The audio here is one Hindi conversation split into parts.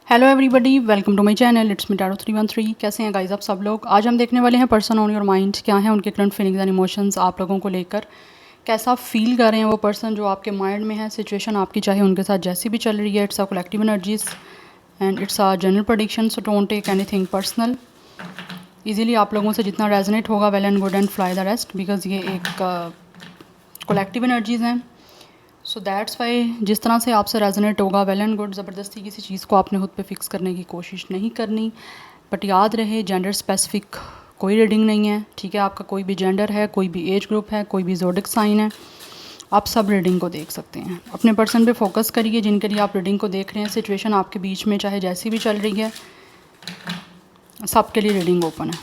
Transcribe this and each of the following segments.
Hello everybody, welcome to my channel. It's me tarot 313। कैसे हैं गाइस आप सब लोग। आज हम देखने वाले हैं पर्सन ऑन योर माइंड, क्या है उनके करंट फीलिंग्स एंड इमोशंस आप लोगों को लेकर। कैसा फील कर रहे हैं वो पर्सन जो आपके माइंड में है। सिचुएशन आपकी चाहे उनके साथ जैसी भी चल रही है, it's a collective energies and it's a general prediction, so don't take anything personal. Easily आप लोगों से जितना रेजोनेट होगा well and good and fly the rest, because ये एक कलेक्टिव एनर्जीज़ हैं। सो दैट्स वाई जिस तरह से आपसे रेजोनेट होगा वेल एंड गुड। ज़बरदस्ती किसी चीज़ को आपने खुद पे फिक्स करने की कोशिश नहीं करनी। बट याद रहे जेंडर स्पेसिफिक कोई रीडिंग नहीं है, ठीक है। आपका कोई भी जेंडर है, कोई भी एज ग्रुप है, कोई भी ज़ोडिक साइन है, आप सब रीडिंग को देख सकते हैं। अपने पर्सन पे फोकस करिए जिनके लिए आप रीडिंग को देख रहे हैं। सिचुएशन आपके बीच में चाहे जैसी भी चल रही है, सबके लिए रीडिंग ओपन है।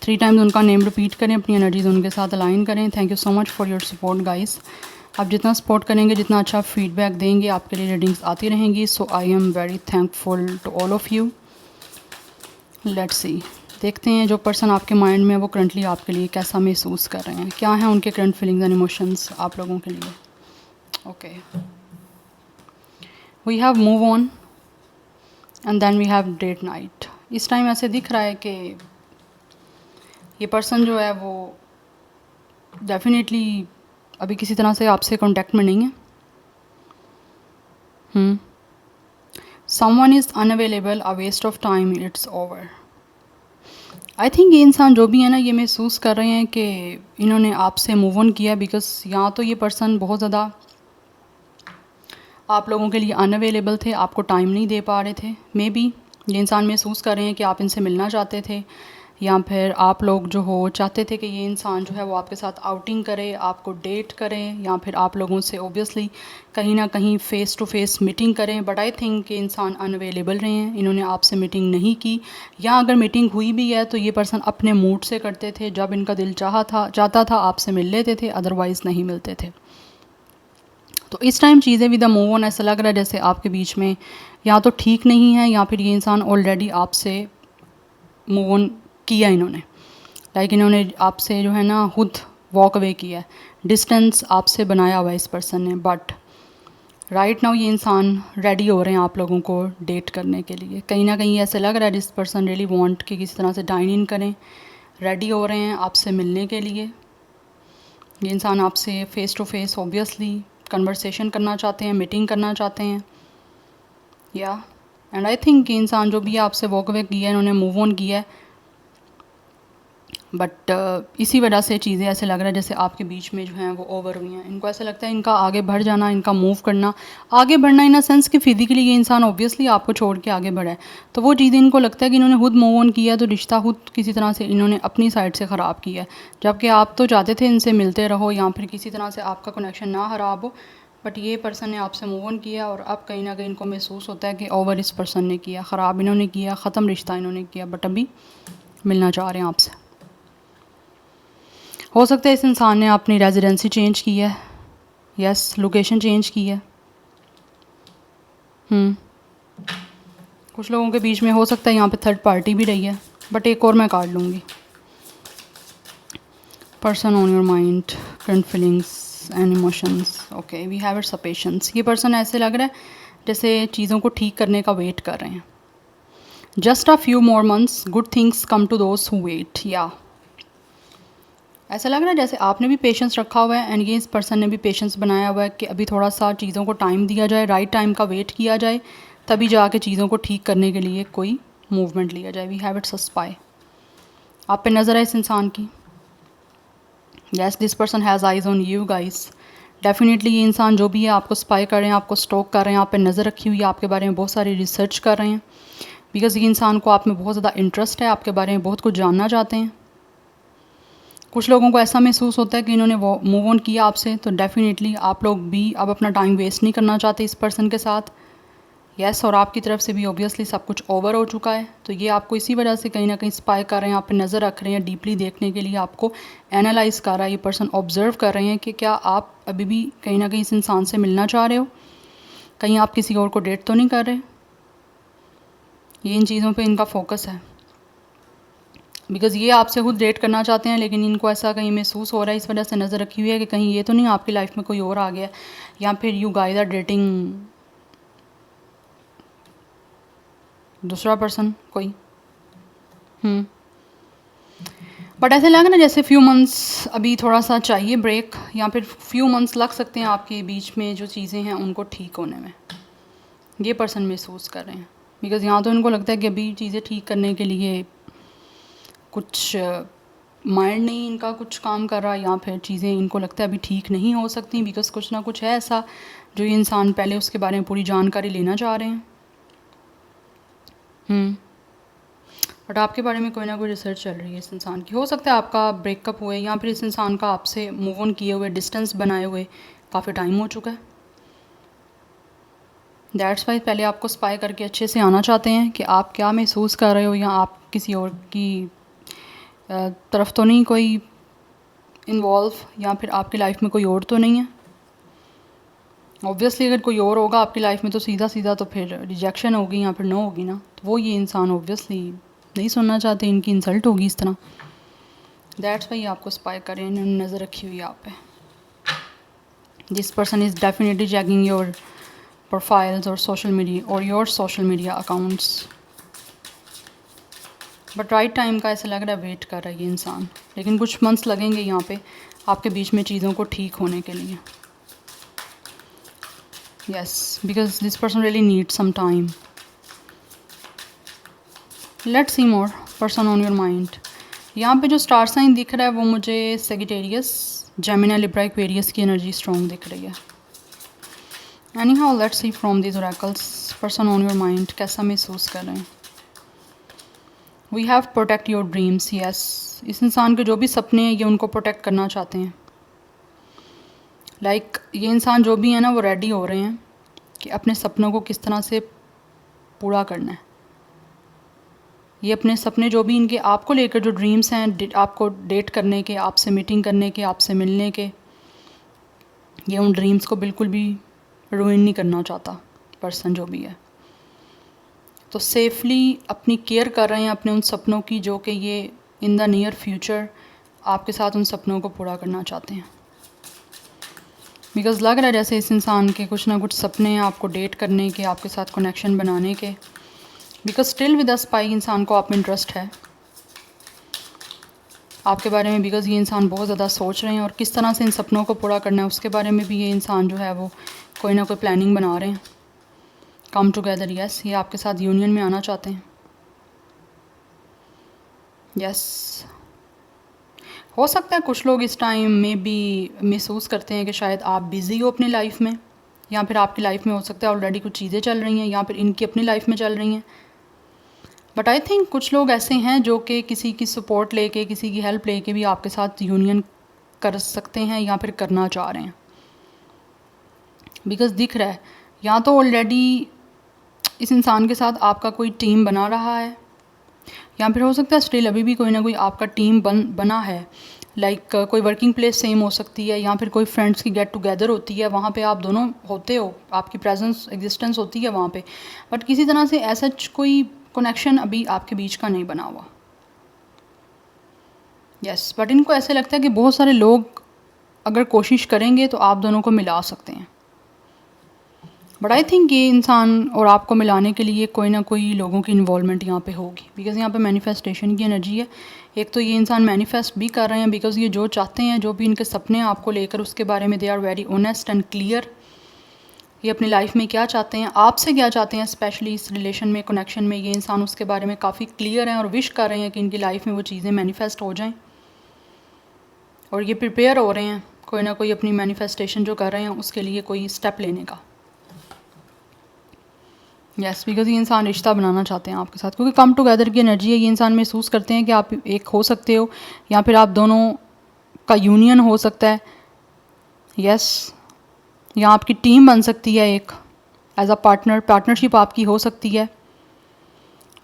3 टाइम्स उनका नेम रिपीट करें, अपनी एनर्जीज उनके साथ अलाइन करें। Thank you so much for your support guys. आप जितना सपोर्ट करेंगे, जितना अच्छा फीडबैक देंगे, आपके लिए रीडिंग्स आती रहेंगी। So I am very thankful to all of you. Let's see, देखते हैं जो पर्सन आपके माइंड में है वो करंटली आपके लिए कैसा महसूस कर रहे हैं, क्या है उनके करंट फीलिंग्स एंड इमोशंस आप लोगों के लिए। Okay, we have move on and then we have date night. इस टाइम ऐसे दिख रहा है कि ये पर्सन जो है वो डेफिनेटली अभी किसी तरह से आपसे कांटेक्ट में नहीं है। Someone is unavailable, a waste of time, it's over. I think ये इंसान जो भी है ना, ये महसूस कर रहे हैं कि इन्होंने आपसे मूव ऑन किया, बिकॉज यहाँ तो ये पर्सन बहुत ज़्यादा आप लोगों के लिए अनअवेलेबल थे, आपको टाइम नहीं दे पा रहे थे। मे बी ये इंसान महसूस कर रहे हैं कि आप इनसे मिलना चाहते थे, या फिर आप लोग जो हो चाहते थे कि ये इंसान जो है वो आपके साथ आउटिंग करे, आपको डेट करें, या फिर आप लोगों से ओबियसली कहीं ना कहीं फ़ेस टू फेस मीटिंग करें। बट आई थिंक कि इंसान अनअवेलेबल रहे हैं, इन्होंने आपसे मीटिंग नहीं की, या अगर मीटिंग हुई भी है तो ये पर्सन अपने मूड से करते थे। जब इनका दिल चाहता था आपसे मिल लेते थे, अदरवाइज़ नहीं मिलते थे। तो इस टाइम चीज़ें विद द मूव ऑन ऐसा लग रहा है जैसे आपके बीच में या तो ठीक नहीं है, या फिर ये इंसान ऑलरेडी आपसे मूव ऑन किया इन्होंने। लाइक इन्होंने आपसे जो है ना खुद वॉक अवे किया है, डिस्टेंस आपसे बनाया हुआ है इस पर्सन ने। बट राइट नाउ ये इंसान रेडी हो रहे हैं आप लोगों को डेट करने के लिए। कहीं ना कहीं ऐसे लग रहा है जिस पर्सन रियली वांट कि किसी तरह से डाइन इन करें, रेडी हो रहे हैं आपसे मिलने के लिए। ये इंसान आपसे face to face obviously conversation करना चाहते हैं, मीटिंग करना चाहते हैं, या एंड आई थिंक ये इंसान जो भी आपसे वॉक अवे किया है, इन्होंने मूव ऑन किया है। बट इसी वजह से चीज़ें ऐसे लग रहा है जैसे आपके बीच में जो हैं वो ओवर हुई हैं। इनको ऐसा लगता है इनका आगे बढ़ जाना, इनका मूव करना, आगे बढ़ना इन अ सेंस कि फिजिकली ये इंसान ऑब्वियसली आपको छोड़ के आगे बढ़ा है, तो वो चीज़ें इनको लगता है कि इन्होंने खुद मूव ऑन किया, तो रिश्ता खुद किसी तरह से इन्होंने अपनी साइड से ख़राब किया है। जबकि आप तो चाहते थे इनसे मिलते रहो, या फिर किसी तरह से आपका कनेक्शन ना ख़राब हो। बट ये पर्सन ने आपसे मूव ऑन किया, और अब कहीं ना कहीं इनको महसूस होता है कि ओवर इस पर्सन ने किया, ख़राब इन्होंने किया, ख़त्म रिश्ता इन्होंने किया। बट अभी मिलना चाह रहे हैं आपसे। हो सकता है इस इंसान ने अपनी रेजिडेंसी चेंज की है, यस, लोकेशन चेंज की है। कुछ लोगों के बीच में हो सकता है यहाँ पे थर्ड पार्टी भी रही है, बट एक और मैं काट लूँगी। Person on your mind, current feelings and emotions. Okay, we have it's a patience. ये पर्सन ऐसे लग रहा है जैसे चीज़ों को ठीक करने का वेट कर रहे हैं। Just a few more months, good things come to those who wait. या ऐसा लग रहा है जैसे आपने भी पेशेंस रखा हुआ है, एंड ये इस पर्सन ने भी पेशेंस बनाया हुआ है कि अभी थोड़ा सा चीज़ों को टाइम दिया जाए, राइट टाइम का वेट किया जाए, तभी जाके चीज़ों को ठीक करने के लिए कोई मूवमेंट लिया जाए। We have it's a spy. आप पे नज़र है इस इंसान की। Yes, this person has eyes on you guys. Definitely ये इंसान जो भी है आपको स्पाई कर रहे हैं, आपको स्टॉक कर रहे हैं, आप पे नज़र रखी हुई है, आपके बारे में बहुत सारी रिसर्च कर रहे हैं, बिकॉज़ ये इंसान को आप में बहुत ज़्यादा इंटरेस्ट है, आपके बारे में बहुत कुछ जानना चाहते हैं। कुछ लोगों को ऐसा महसूस होता है कि इन्होंने वो मूव ऑन किया आपसे, तो डेफिनेटली आप लोग भी अब अपना टाइम वेस्ट नहीं करना चाहते इस पर्सन के साथ। यस, और आपकी तरफ से भी ऑब्वियसली सब कुछ ओवर हो चुका है, तो ये आपको इसी वजह से कहीं ना कहीं स्पाई कर रहे हैं, आप पे नज़र रख रहे हैं, डीपली देखने के लिए आपको एनालाइज कर रहा है ये पर्सन, ऑब्जर्व कर रहे हैं कि क्या आप अभी भी कहीं ना कहीं इस इंसान से मिलना चाह रहे हो, कहीं आप किसी और को डेट तो नहीं कर रहे। ये इन चीज़ों पर इनका फोकस है, बिकॉज़ ये आपसे खुद डेट करना चाहते हैं, लेकिन इनको ऐसा कहीं महसूस हो रहा है, इस वजह से नज़र रखी हुई है कि कहीं ये तो नहीं आपकी लाइफ में कोई और आ गया, या फिर यू गाइस आर डेटिंग दूसरा पर्सन कोई। बट ऐसे लग ना जैसे फ्यू मंथ्स अभी थोड़ा सा चाहिए ब्रेक, या फिर फ्यू मंथ्स लग सकते हैं आपके बीच में जो चीज़ें हैं उनको ठीक होने में, ये पर्सन महसूस कर रहे हैं। बिकॉज़ यहाँ तो इनको लगता है कि अभी चीज़ें ठीक करने के लिए कुछ माइंड नहीं इनका कुछ काम कर रहा, या फिर चीज़ें इनको लगता है अभी ठीक नहीं हो सकती, बिकॉज़ कुछ ना कुछ है ऐसा जो ये इंसान पहले उसके बारे में पूरी जानकारी लेना चाह रहे हैं। बट आपके बारे में कोई ना कोई रिसर्च चल रही है इस इंसान की। हो सकता है आपका ब्रेकअप हुए, या फिर इस इंसान का आपसे मूव ऑन किए हुए, डिस्टेंस बनाए हुए काफ़ी टाइम हो चुका है। दैट्स वाई पहले आपको स्पाई करके अच्छे से आना चाहते हैं कि आप क्या महसूस कर रहे हो, या आप किसी और की तरफ तो नहीं कोई इन्वॉल्व, या फिर आपकी लाइफ में कोई और तो नहीं है। ऑब्वियसली अगर कोई और होगा आपकी लाइफ में तो सीधा सीधा तो फिर रिजेक्शन होगी या फिर नो होगी ना, तो वो ये इंसान ऑब्वियसली नहीं सुनना चाहते, इनकी इंसल्ट होगी इस तरह। दैट्स वाई आपको स्पाई करें, इन्होंने नज़र रखी हुई है आप पे। This person is definitely checking your profiles और सोशल मीडिया और your social media accounts. But right time का ऐसा लग रहा है वेट कर रहा है ये इंसान, लेकिन कुछ मंथ्स लगेंगे यहाँ पे आपके बीच में चीज़ों को ठीक होने के लिए। Yes, because this person really need some time. Let's see more person on your mind. यहाँ पे जो स्टार साइन दिख रहा है वो मुझे सेजिटेरियस, जेमिनी, लिब्रा, एक्वेरियस की एनर्जी स्ट्रॉन्ग दिख रही है। Anyhow let's see from this oracles person on your mind कैसा महसूस कर रहे हैं। We have protect your dreams. Yes, इस इंसान के जो भी सपने हैं ये उनको प्रोटेक्ट करना चाहते हैं। लाइक ये इंसान जो भी है ना वो रेडी हो रहे हैं कि अपने सपनों को किस तरह से पूरा करना है। ये अपने सपने जो भी इनके आपको लेकर जो ड्रीम्स हैं, आपको डेट करने के, आपसे मीटिंग करने के, आपसे मिलने के, ये उन ड्रीम्स को बिल्कुल भी रुइन नहीं करना चाहता पर्सन जो भी है। तो सेफली अपनी केयर कर रहे हैं अपने उन सपनों की, जो कि ये इन द नियर फ्यूचर आपके साथ उन सपनों को पूरा करना चाहते हैं। बिकॉज़ लग रहा है जैसे इस इंसान के कुछ ना कुछ सपने हैं आपको डेट करने के, आपके साथ कनेक्शन बनाने के। Because still with a spy इंसान को आप में इंटरेस्ट है आपके बारे में, बिकॉज़ ये इंसान बहुत ज़्यादा सोच रहे हैं और किस तरह से इन सपनों को पूरा करना है उसके बारे में भी ये इंसान जो है वो कोई ना कोई प्लानिंग बना रहे हैं। कम टुगेदर, यस, ये आपके साथ यूनियन में आना चाहते हैं। यस, हो सकता है कुछ लोग इस टाइम में भी महसूस करते हैं कि शायद आप बिज़ी हो अपनी लाइफ में, या फिर आपकी लाइफ में हो सकता है ऑलरेडी कुछ चीज़ें चल रही हैं, या फिर इनकी अपनी लाइफ में चल रही हैं। बट आई थिंक कुछ लोग ऐसे हैं जो कि किसी की सपोर्ट लेके, किसी की हेल्प लेके भी आपके साथ यूनियन कर सकते हैं या फिर करना चाह रहे हैं। बिकॉज़ दिख रहा है या तो ऑलरेडी इस इंसान के साथ आपका कोई टीम बना रहा है, या फिर हो सकता है स्टिल अभी भी कोई ना कोई आपका टीम बना है। लाइक कोई वर्किंग प्लेस सेम हो सकती है, या फिर कोई फ्रेंड्स की गेट टुगेदर होती है, वहाँ पे आप दोनों होते हो, आपकी प्रेजेंस एग्जिस्टेंस होती है वहाँ पे। बट किसी तरह से ऐसा कोई कनेक्शन अभी आपके बीच का नहीं बना हुआ। यस, बट इनको ऐसे लगता है कि बहुत सारे लोग अगर कोशिश करेंगे तो आप दोनों को मिला सकते हैं। बट आई थिंक ये इंसान और आपको मिलाने के लिए कोई ना कोई लोगों की इन्वॉल्वमेंट यहाँ पे होगी, बिकॉज़ यहाँ पे मैनिफेस्टेशन की एनर्जी है। एक तो ये इंसान मैनिफेस्ट भी कर रहे हैं, बिकॉज़ ये जो चाहते हैं, जो भी इनके सपने हैं आपको लेकर, उसके बारे में they are very honest and clear. ये अपनी लाइफ में क्या चाहते हैं, आपसे क्या चाहते हैं, स्पेशली इस रिलेशन में, कनेक्शन में, ये इंसान उसके बारे में काफ़ी क्लियर हैं और विश कर रहे हैं कि इनकी लाइफ में वो चीज़ें मैनिफेस्ट हो जाएं। और ये प्रिपेयर हो रहे हैं कोई ना कोई अपनी मैनिफेस्टेशन जो कर रहे हैं उसके लिए कोई स्टेप लेने का। यस, बिकॉज ये इंसान रिश्ता बनाना चाहते हैं आपके साथ, क्योंकि कम टुगेदर की एनर्जी है। ये इंसान महसूस करते हैं कि आप एक हो सकते हो, या फिर आप दोनों का यूनियन हो सकता है। यस, या आपकी टीम बन सकती है एक एज अ पार्टनरशिप आपकी हो सकती है।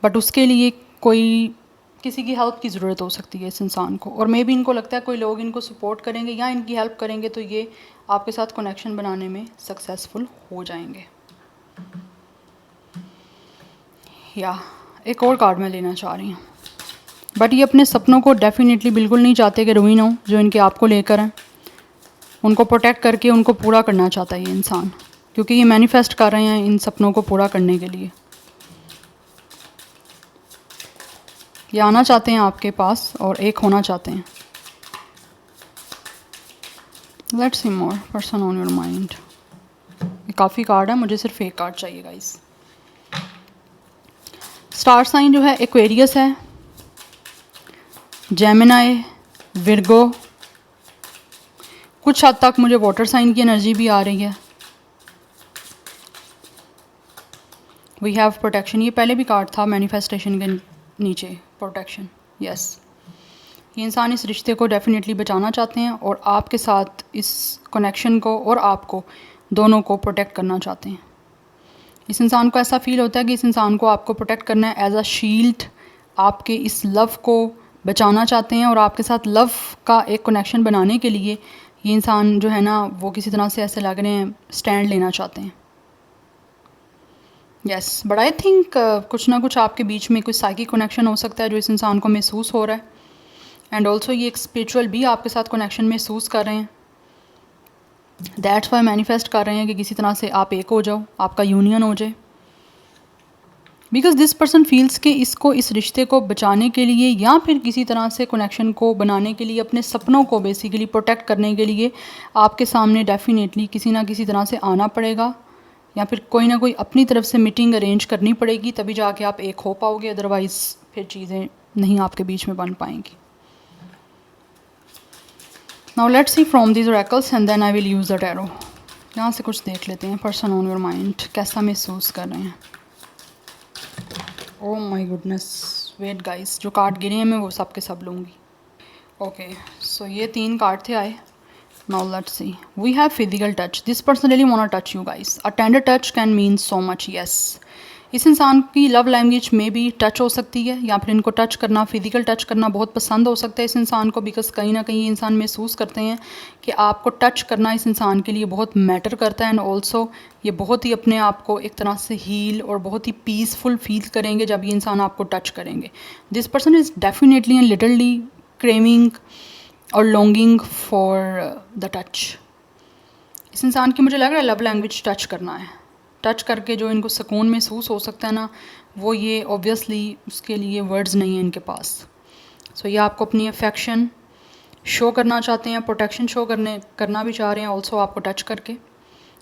बट उसके लिए कोई किसी की हेल्प की ज़रूरत हो सकती है इस इंसान को, और मे भी इनको लगता है कोई लोग इनको सपोर्ट करेंगे या इनकी हेल्प करेंगे तो ये आपके साथ कनेक्शन बनाने में सक्सेसफुल हो जाएंगे। या एक और कार्ड मैं लेना चाह रही हूँ। बट ये अपने सपनों को डेफिनेटली बिल्कुल नहीं चाहते कि रुइन हो जो इनके आपको लेकर हैं। उनको प्रोटेक्ट करके उनको पूरा करना चाहता है ये इंसान, क्योंकि ये मैनिफेस्ट कर रहे हैं इन सपनों को पूरा करने के लिए। ये आना चाहते हैं आपके पास और एक होना चाहते हैं। Let's see more person on your mind. ये काफ़ी कार्ड है, मुझे सिर्फ एक कार्ड चाहिए गाइस। स्टार साइन जो है एक्वेरियस है, जेमिनाई, विर्गो, कुछ हद तक मुझे वाटर साइन की एनर्जी भी आ रही है। वी हैव प्रोटेक्शन, ये पहले भी कार्ड था मैनिफेस्टेशन के नीचे, प्रोटेक्शन। यस, ये इंसान इस रिश्ते को डेफिनेटली बचाना चाहते हैं और आपके साथ इस कनेक्शन को और आपको दोनों को प्रोटेक्ट करना चाहते हैं। इस इंसान को ऐसा फील होता है कि इस इंसान को आपको प्रोटेक्ट करना है एज अ शील्ड, आपके इस लव को बचाना चाहते हैं और आपके साथ लव का एक कनेक्शन बनाने के लिए ये इंसान जो है ना वो किसी तरह से ऐसे लग रहे हैं स्टैंड लेना चाहते हैं। यस, बट आई थिंक कुछ ना कुछ आपके बीच में कुछ साइकिक कनेक्शन हो सकता है जो इस इंसान को महसूस हो रहा है। एंड ऑल्सो ये एक स्पिरिचुअल भी आपके साथ कनेक्शन महसूस कर रहे हैं। दैट्स वाई मैनिफेस्ट कर रहे हैं कि किसी तरह से आप एक हो जाओ, आपका यूनियन हो जाए। बिकॉज दिस पर्सन फील्स कि इसको इस रिश्ते को बचाने के लिए या फिर किसी तरह से कनेक्शन को बनाने के लिए, अपने सपनों को बेसिकली प्रोटेक्ट करने के लिए आपके सामने डेफिनेटली किसी ना किसी तरह से आना पड़ेगा, या फिर कोई ना कोई अपनी तरफ से मीटिंग अरेंज करनी पड़ेगी, तभी जाके आप एक हो पाओगे। अदरवाइज़ फिर चीज़ें नहीं आपके बीच में बन पाएंगी। Now let's see from these oracles and then I will use the tarot. यहाँ से कुछ देख लेते हैं, पर्सन ऑन योर माइंड कैसा महसूस कर रहे हैं। Oh my goodness, wait guys, जो कार्ड गिरे हैं मैं वो सब के सब लूँगी। ओके, सो ये 3 कार्ड थे आए। Now let's see. We have physical touch. This person really wanna touch you guys. A tender touch can mean so much. Yes. इस इंसान की लव लैंग्वेज में भी टच हो सकती है, या फिर इनको टच करना, फिजिकल टच करना बहुत पसंद हो सकता है इस इंसान को। बिकॉज कहीं ना कहीं ये इंसान महसूस करते हैं कि आपको टच करना इस इंसान के लिए बहुत मैटर करता है। एंड ऑल्सो ये बहुत ही अपने आप को एक तरह से हील और बहुत ही पीसफुल फील करेंगे जब ये इंसान आपको टच करेंगे। This person is definitely and literally craving और लॉन्गिंग फॉर द टच। इस इंसान की मुझे लग रहा है लव लैंग्वेज टच करना है। टच करके जो इनको सुकून महसूस हो सकता है ना, वो ये ऑब्वियसली उसके लिए वर्ड्स नहीं है इनके पास। सो ये आपको अपनी अफेक्शन शो करना चाहते हैं, प्रोटेक्शन शो करना भी चाह रहे हैं। ऑल्सो आपको टच करके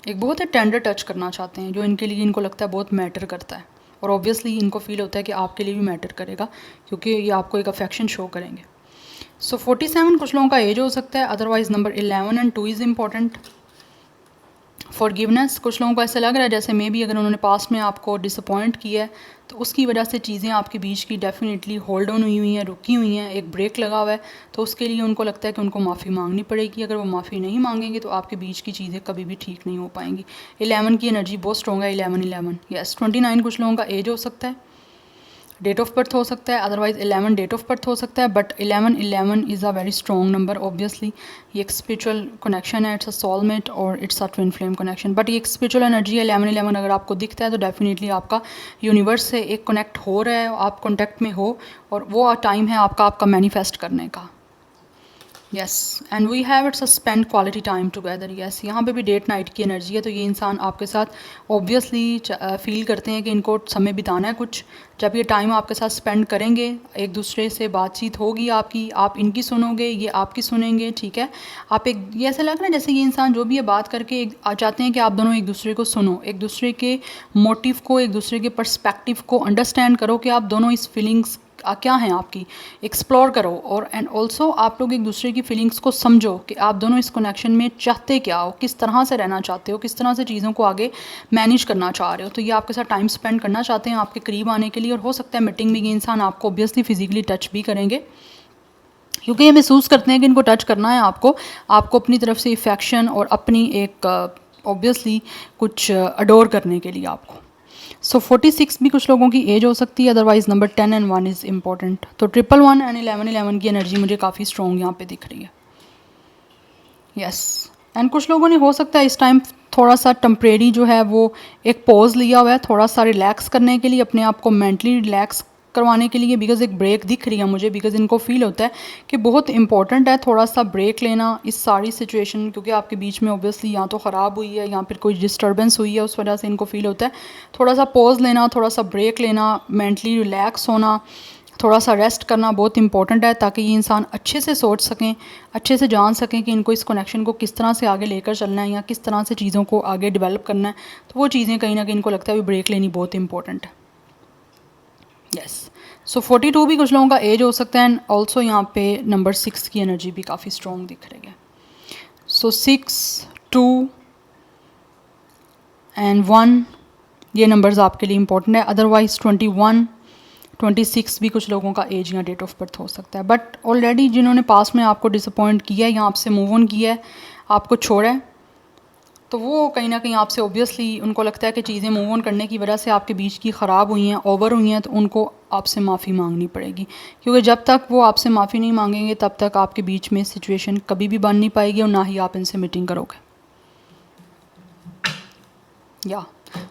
एक बहुत ही टेंडर टच करना चाहते हैं जो इनके लिए इनको लगता है बहुत मैटर करता है। और ऑब्वियसली इनको फील होता है कि आपके लिए भी मैटर करेगा, क्योंकि ये आपको एक अफेक्शन शो करेंगे। सो 47 कुछ लोगों का एज हो सकता है। Otherwise number 11 and 2 is important. Forgiveness, कुछ लोगों को ऐसा लग रहा है जैसे मे बी अगर उन्होंने पास्ट में आपको डिसअपॉइंट किया है तो उसकी वजह से चीज़ें आपके बीच की डेफिनेटली होल्ड ऑन हुई हैं, रुकी हुई हैं, एक ब्रेक लगा हुआ है। तो उसके लिए उनको लगता है कि उनको माफ़ी मांगनी पड़ेगी। अगर वो माफ़ी नहीं मांगेंगे तो आपके बीच की चीज़ें कभी भी ठीक नहीं हो पाएंगी। 11 की एनर्जी बहुत स्ट्रॉन्ग है। 11 यस। 29 कुछ लोगों का एज हो सकता है, डेट ऑफ बर्थ हो सकता है। अदरवाइज 11 डेट ऑफ बर्थ हो सकता है। But 11 is a very strong number. Obviously ये एक स्पिरिचुअल कनेक्शन है, इट्स अ सोलमेट और it's a twin flame connection. But ये एक स्पिरिचुअल एनर्जी है। 11 अगर आपको दिखता है तो डेफिनेटली आपका यूनिवर्स से एक कनेक्ट हो रहा है, आप कॉन्टैक्ट में हो, और वो टाइम है आपका मैनिफेस्ट करने का। Yes, and we have it's a spend quality time together. Yes, यहाँ पे भी डेट नाइट की एनर्जी है। तो ये इंसान आपके साथ ऑब्वियसली फील करते हैं कि इनको समय बिताना है कुछ। जब ये टाइम आपके साथ स्पेंड करेंगे, एक दूसरे से बातचीत होगी आपकी, आप इनकी सुनोगे, ये आपकी सुनेंगे, ठीक है। आप एक, ये ऐसा लग रहा है जैसे ये इंसान जो भी है बात करके चाहते हैं कि आप दोनों एक दूसरे को सुनो, एक दूसरे के मोटिव को, एक दूसरे के पर्सपेक्टिव को अंडरस्टैंड करो कि आप दोनों इस फीलिंग्स क्या हैं आपकी, एक्सप्लोर करो। और एंड ऑल्सो आप लोग एक दूसरे की फीलिंग्स को समझो कि आप दोनों इस कनेक्शन में चाहते क्या हो, किस तरह से रहना चाहते हो, किस तरह से चीज़ों को आगे मैनेज करना चाह रहे हो। तो ये आपके साथ टाइम स्पेंड करना चाहते हैं, आपके करीब आने के लिए। और हो सकता है मीटिंग में ये इंसान आपको ऑब्वियसली फिजिकली टच भी करेंगे, क्योंकि ये महसूस करते हैं कि इनको टच करना है आपको अपनी तरफ से इफेक्शन और अपनी एक ऑब्वियसली कुछ अडोर करने के लिए आपको। सो 46 भी कुछ लोगों की एज हो सकती है। Otherwise number 10 and 1 is important. तो 111 एंड 11 की एनर्जी मुझे काफ़ी स्ट्रॉन्ग यहाँ पे दिख रही है। यस, एंड कुछ लोगों ने हो सकता है इस टाइम थोड़ा सा टेम्परेरी जो है वो एक पॉज लिया हुआ है, थोड़ा सा रिलैक्स करने के लिए, अपने आप को मेंटली रिलैक्स करवाने के लिए। बिकॉज एक ब्रेक दिख रही है मुझे, बिकॉज इनको फील होता है कि बहुत इंपॉर्टेंट है थोड़ा सा ब्रेक लेना इस सारी सिचुएशन, क्योंकि आपके बीच में ऑब्वियसली या तो ख़राब हुई है या फिर कोई डिस्टर्बेंस हुई है, उस वजह से इनको फील होता है थोड़ा सा पॉज लेना, थोड़ा सा ब्रेक लेना, मेंटली रिलैक्स होना, थोड़ा सा रेस्ट करना बहुत इंपॉर्टेंट है ताकि ये इंसान अच्छे से सोच सकें, अच्छे से जान सकें कि इनको इस कनेक्शन को किस तरह से आगे लेकर चलना है या किस तरह से चीज़ों को आगे डेवलप करना है। तो वो चीज़ें कहीं ना कहीं इनको लगता है भी ब्रेक लेनी बहुत इंपॉर्टेंट है। यस, सो 42 भी कुछ लोगों का एज हो सकता है एंड ऑल्सो यहाँ पे नंबर 6 की एनर्जी भी काफ़ी स्ट्रॉन्ग दिख रही है। सो 6, 2 एंड 1 ये नंबर्स आपके लिए इंपॉर्टेंट है। अदरवाइज़ 21, 26 भी कुछ लोगों का एज या डेट ऑफ बर्थ हो सकता है। बट ऑलरेडी जिन्होंने पास में आपको डिसअपॉइंट किया है या आपसे मूव ऑन किया है, आपको छोड़ा है, तो वो कहीं ना कहीं आपसे ऑब्वियसली उनको लगता है कि चीज़ें मूव ऑन करने की वजह से आपके बीच की ख़राब हुई हैं, ओवर हुई हैं, तो उनको आपसे माफ़ी मांगनी पड़ेगी। क्योंकि जब तक वो आपसे माफ़ी नहीं मांगेंगे तब तक आपके बीच में सिचुएशन कभी भी बन नहीं पाएगी और ना ही आप इनसे मीटिंग करोगे। या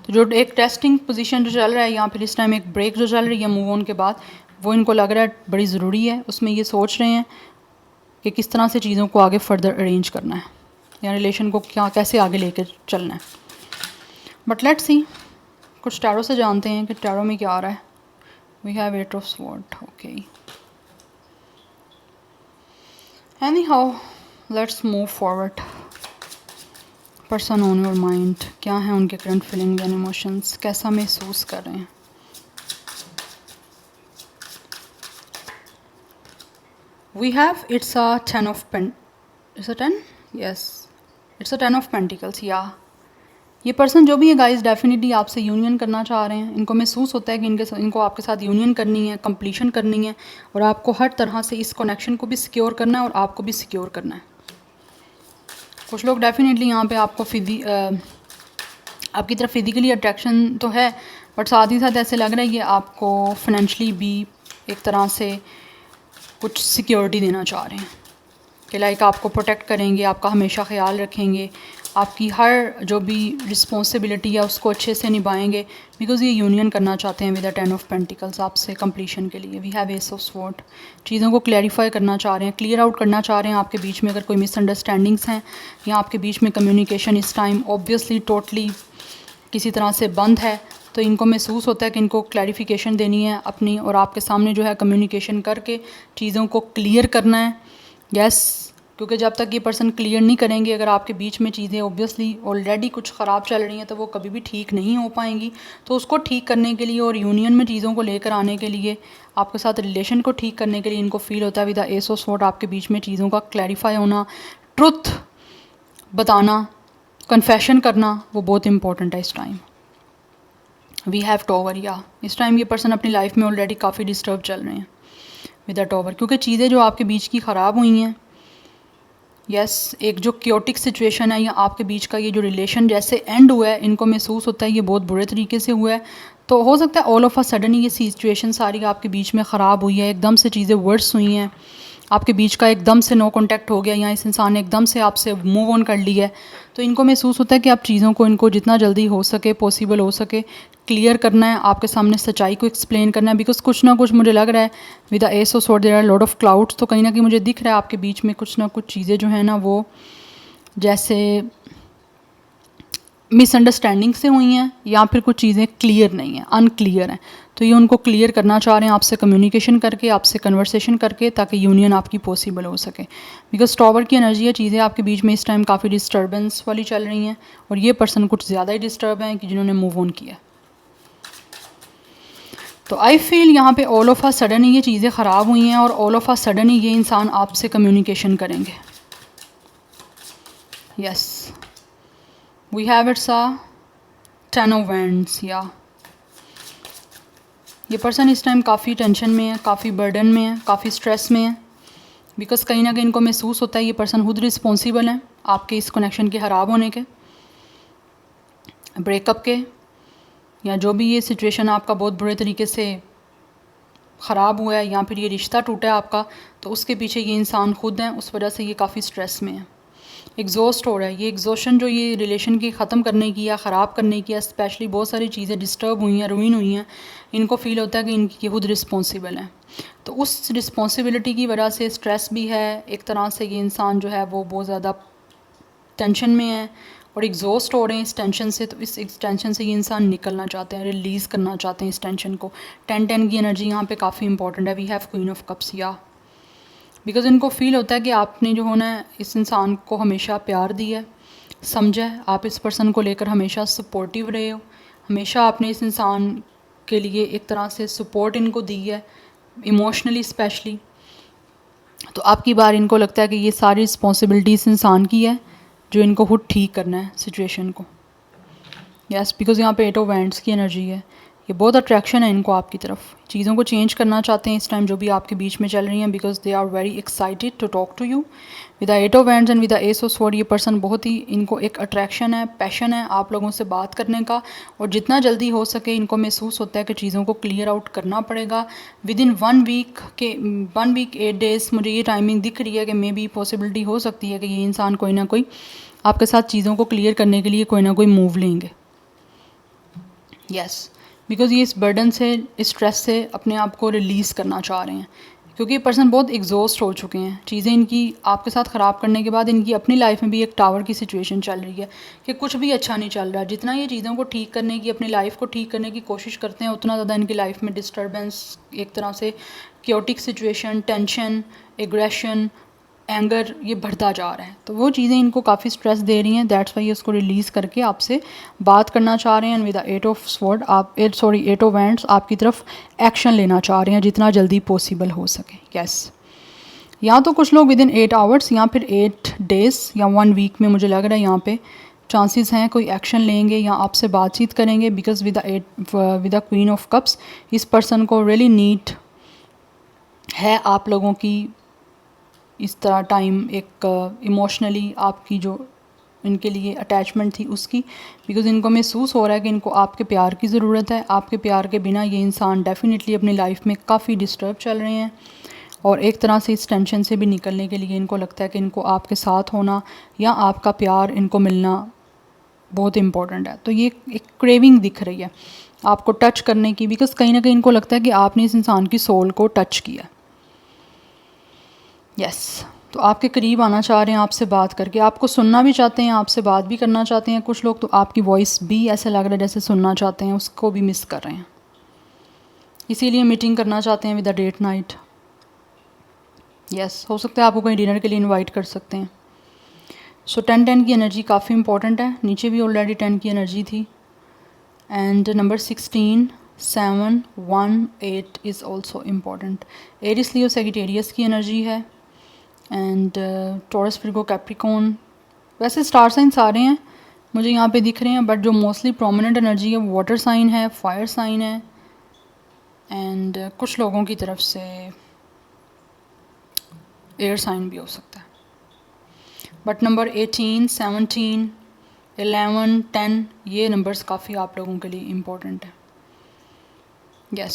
तो जो एक टेस्टिंग पोजीशन जो चल रहा है यहाँ पर इस टाइम, एक ब्रेक जो चल रही है मूव ऑन के बाद, वो इनको लग रहा है बड़ी ज़रूरी है। उसमें ये सोच रहे हैं कि किस तरह से चीज़ों को आगे फर्दर अरेंज करना है या रिलेशन को क्या कैसे आगे लेकर चलना है। बट लेट्स सी, कुछ टैरो से जानते हैं कि टैरो में क्या आ रहा है। We have 8 of sword, okay. Anyhow let's move forward. Person on your mind, क्या है उनके करंट फीलिंग एंड इमोशंस, कैसा महसूस कर रहे हैं। We have it's a 10 of pent, it's a 10, yes it's a 10 of pentacles. या ये पर्सन जो भी है गाइस डेफिनेटली आपसे यूनियन करना चाह रहे हैं। इनको महसूस होता है कि इनको आपके साथ यूनियन करनी है, कंप्लीशन करनी है और आपको हर तरह से इस कनेक्शन को भी सिक्योर करना है और आपको भी सिक्योर करना है। कुछ लोग डेफिनेटली यहाँ पे आपको आपकी तरफ फिज़िकली अट्रैक्शन तो है, बट साथ ही साथ ऐसे लग रहा है कि आपको फाइनेंशली भी एक तरह से कुछ सिक्योरिटी देना चाह रहे हैं कि लाइक आपको प्रोटेक्ट करेंगे, आपका हमेशा ख्याल रखेंगे, आपकी हर जो भी रिस्पॉन्सिबिलिटी है उसको अच्छे से निभाएंगे, बिकॉज ये यूनियन करना चाहते हैं विद द 10 ऑफ पेंटिकल्स आपसे कंप्लीशन के लिए। We have ace of sword, चीज़ों को क्लैरिफाई करना चाह रहे हैं, क्लियर आउट करना चाह रहे हैं। आपके बीच में अगर कोई मिसअंडरस्टैंडिंग्स हैं या आपके बीच में कम्युनिकेशन इस टाइम ऑब्वियसली टोटली किसी तरह से बंद है, तो इनको महसूस होता है कि इनको क्लैरिफिकेशन देनी है अपनी और आपके सामने जो है कम्युनिकेशन करके चीज़ों को क्लियर करना है। यस, क्योंकि जब तक ये पर्सन क्लियर नहीं करेंगे, अगर आपके बीच में चीज़ें ऑब्वियसली ऑलरेडी कुछ ख़राब चल रही हैं तो वो कभी भी ठीक नहीं हो पाएंगी। तो उसको ठीक करने के लिए और यूनियन में चीज़ों को लेकर आने के लिए, आपके साथ रिलेशन को ठीक करने के लिए इनको फील होता है with the ace of sword आपके बीच में चीज़ों का क्लैरिफाई होना, ट्रुथ बताना, कन्फेशन करना, वो बहुत इंपॉर्टेंट है इस टाइम। वी हैव टॉवर, या इस टाइम ये पर्सन अपनी लाइफ में ऑलरेडी काफ़ी डिस्टर्ब चल रहे हैं विद द टॉवर, क्योंकि चीज़ें जो आपके बीच की ख़राब हुई हैं, यस एक जो क्योटिक सिचुएशन है या आपके बीच का ये जो रिलेशन जैसे एंड हुआ है, इनको महसूस होता है ये बहुत बुरे तरीके से हुआ है। तो हो सकता है ऑल ऑफ अ सडन ये सिचुएशन सारी आपके बीच में ख़राब हुई है, एकदम से चीज़ें वर्स हुई हैं, आपके बीच का एकदम से नो कांटेक्ट हो गया या इस इंसान ने एकदम से आपसे मूव ऑन कर लिया है। तो इनको महसूस होता है कि आप चीज़ों को इनको जितना जल्दी हो सके, पॉसिबल हो सके क्लियर करना है, आपके सामने सच्चाई को एक्सप्लेन करना है। बिकॉज कुछ ना कुछ मुझे लग रहा है with the ace of sword there are lot of clouds, तो कहीं ना कहीं मुझे दिख रहा है आपके बीच में कुछ ना कुछ चीज़ें जो है ना वो जैसे मिसअंडरस्टैंडिंग से हुई हैं या फिर कुछ चीज़ें क्लियर नहीं हैं, अनक्लियर हैं। तो ये उनको क्लियर करना चाह रहे हैं आपसे कम्युनिकेशन करके, आपसे कन्वर्सेशन करके, ताकि यूनियन आपकी पॉसिबल हो सके। बिकॉज टॉवर की एनर्जी है, चीज़ें आपके बीच में इस टाइम काफ़ी डिस्टर्बेंस वाली चल रही हैं और ये पर्सन कुछ ज़्यादा ही डिस्टर्ब हैं कि जिन्होंने मूव ऑन किया। तो आई फील यहाँ पे ऑल ऑफ आ सडन ही ये चीज़ें ख़राब हुई हैं और ऑल ऑफ आ सडन ही ये इंसान आपसे कम्युनिकेशन करेंगे। Yes, we have it's a 10 of wands, या ये पर्सन इस टाइम काफ़ी टेंशन में है, काफ़ी बर्डन में है, काफ़ी स्ट्रेस में है। बिकॉज कहीं ना कहीं इनको महसूस होता है ये पर्सन खुद रिस्पॉन्सिबल है आपके इस कनेक्शन के ख़राब होने के, ब्रेकअप के, या जो भी ये सिचुएशन आपका बहुत बुरे तरीके से ख़राब हुआ है या फिर ये रिश्ता टूटा है आपका, तो उसके पीछे ये इंसान खुद है, उस वजह से ये काफ़ी स्ट्रेस में है, एग्जॉस्ट हो रहा है। ये एग्जॉशन जो ये रिलेशन की ख़त्म करने की या ख़राब करने की, स्पेशली बहुत सारी चीज़ें डिस्टर्ब हुई हैं, रुइन हुई हैं, इनको फील होता है कि इनकी खुद रिस्पॉन्सिबल है। तो उस रिस्पॉन्सिबिलिटी की वजह से स्ट्रेस भी है, एक तरह से ये इंसान जो है वो बहुत ज़्यादा टेंशन में है, और एग्जॉस्ट हो रहे हैं इस टेंशन से, तो इस टेंशन से ये इंसान निकलना चाहते हैं, रिलीज़ करना चाहते हैं इस टेंशन को। 10-10 की एनर्जी यहाँ पे काफ़ी इंपॉर्टेंट है। We have queen of cups, या बिकॉज इनको फील होता है कि आपने जो होना है इस इंसान को हमेशा प्यार दिया है, समझा है, आप इस पर्सन को लेकर हमेशा सपोर्टिव रहे हो, हमेशा आपने इस इंसान के लिए एक तरह से सपोर्ट इनको दी है, इमोशनली स्पेशली। तो आपकी बार इनको लगता है कि ये सारी रिस्पॉन्सिबिलिटी इस इंसान की है जो इनको खुद ठीक करना है सिचुएशन को। यस, बिकॉज यहाँ पे 8 ऑफ वैंड्स की एनर्जी है, ये बहुत अट्रैक्शन है इनको आपकी तरफ, चीज़ों को चेंज करना चाहते हैं इस टाइम जो भी आपके बीच में चल रही हैं, because they are very excited to talk to you. With the 8 of wands and with the ace of sword, ये पर्सन बहुत ही, इनको एक अट्रैक्शन है, पैशन है आप लोगों से बात करने का, और जितना जल्दी हो सके इनको महसूस होता है कि चीज़ों को क्लियर आउट करना पड़ेगा। विद इन 1 वीक 8 डेज़ मुझे ये टाइमिंग दिख रही है कि मे बी पॉसिबिलिटी हो सकती है कि ये इंसान कोई ना कोई आपके साथ चीज़ों को क्लियर करने के लिए कोई ना कोई मूव लेंगे। यस, बिकॉज ये इस बर्डन से, इस स्ट्रेस से अपने आप को रिलीज़ करना चाह रहे हैं, क्योंकि ये पर्सन बहुत एग्जॉस्ट हो चुके हैं। चीज़ें इनकी आपके साथ ख़राब करने के बाद इनकी अपनी लाइफ में भी एक टावर की सिचुएशन चल रही है कि कुछ भी अच्छा नहीं चल रहा। जितना ये चीज़ों को ठीक करने की, अपनी लाइफ को ठीक करने की कोशिश करते हैं, उतना ज़्यादा इनकी लाइफ में डिस्टर्बेंस, एक तरह से chaotic situation, tension, aggression, anger, ये बढ़ता जा रहा है। तो वो चीज़ें इनको काफ़ी स्ट्रेस दे रही हैं, दैट्स वाई इसको रिलीज़ करके आपसे बात करना चाह रहे हैं। विद 8 ऑफ स्वॉर्ड आप 8 ऑफ वैंड्स आपकी तरफ एक्शन लेना चाह रहे हैं जितना जल्दी पॉसिबल हो सके। यस, या तो कुछ लोग विद इन 8 आवर्स या फिर 8 डेज़ या 1 वीक में मुझे लग रहा है यहाँ पे चांसेस हैं कोई एक्शन लेंगे या आपसे बातचीत करेंगे, because with the queen of cups इस पर्सन को रियली नीड है आप लोगों की इस तरह टाइम, एक इमोशनली आपकी जो इनके लिए अटैचमेंट थी उसकी, बिकॉज इनको महसूस हो रहा है कि इनको आपके प्यार की ज़रूरत है। आपके प्यार के बिना ये इंसान डेफिनेटली अपनी लाइफ में काफ़ी डिस्टर्ब चल रहे हैं, और एक तरह से इस टेंशन से भी निकलने के लिए इनको लगता है कि इनको आपके साथ होना या आपका प्यार इनको मिलना बहुत इम्पॉर्टेंट है। तो ये एक क्रेविंग दिख रही है आपको टच करने की, बिकॉज कहीं ना कहीं इनको लगता है कि आपने इस इंसान की सोल को टच किया। यस, तो आपके करीब आना चाह रहे हैं, आपसे बात करके, आपको सुनना भी चाहते हैं, आपसे बात भी करना चाहते हैं। कुछ लोग तो आपकी वॉइस भी ऐसे लग रहा है जैसे सुनना चाहते हैं, उसको भी मिस कर रहे हैं, इसीलिए मीटिंग करना चाहते हैं with the date night. Yes, हो सकता है आपको कहीं डिनर के लिए इनवाइट कर सकते हैं। सो 10-10 की एनर्जी काफ़ी इंपॉर्टेंट है, नीचे भी ऑलरेडी 10 की एनर्जी थी। And number 16, 7, 1, 8 is also important. Aries Leo Sagittarius की एनर्जी है, एंड टॉरस विर्गो कैप्रिकॉर्न। वैसे स्टार साइन सारे हैं मुझे यहाँ पे दिख रहे हैं, बट जो मोस्टली प्रोमिनेंट एनर्जी है वो वाटर साइन है, फायर साइन है, एंड कुछ लोगों की तरफ से एयर साइन भी हो सकता है। बट नंबर 18, 17, 11, 10 ये नंबर्स काफ़ी आप लोगों के लिए इम्पोर्टेंट है। Yes,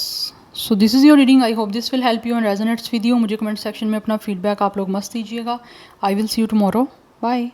so this is your reading, I hope this will help you and resonates with you. मुझे कमेंट सेक्शन में अपना फीडबैक आप लोग मस्त दीजिएगा। I will see you tomorrow, bye.